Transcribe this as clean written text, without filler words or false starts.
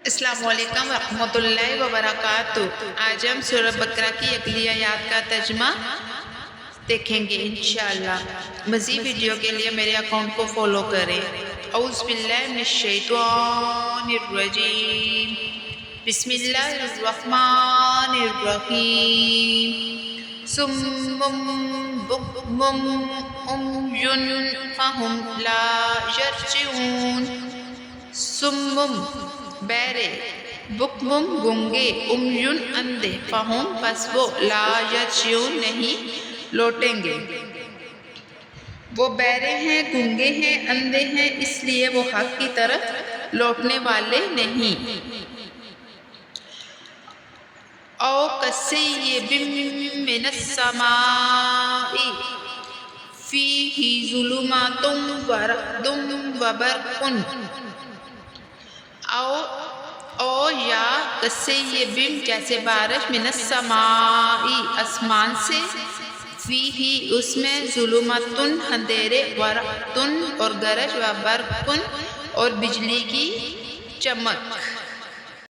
السلام علیکم ورحمۃ اللہ وبرکاتہ۔ آج ہم سورہ بقرہ کی اگلی آیات کا ترجمہ دیکھیں گے انشاءاللہ۔ مزید ویڈیو کے لیے میرے اکاؤنٹ کو فالو کریں۔ اعوذ باللہ من الشیطان الرجیم، بسم اللہ الرحمن الرحیم۔ صم بکم عمی فہم لا یرجعون۔ صم بہرے، بکم گنگے، عمیٌ اندھے، فہم پس وہ، لا یرجعون نہیں لوٹیں گے۔ وہ بہرے ہیں، گنگے ہیں، اندھے ہیں، اس لیے وہ حق کی طرف لوٹنے والے نہیں۔ او کصیب من السماء فیہ ظلمات ورعد وبرق، او یا کصیب جیسے بارش، من السماء آسمان سے، فیہ اس میں، ظلمات اندھیرے، ورعد اور گرج، وبرق اور بجلی کی چمک۔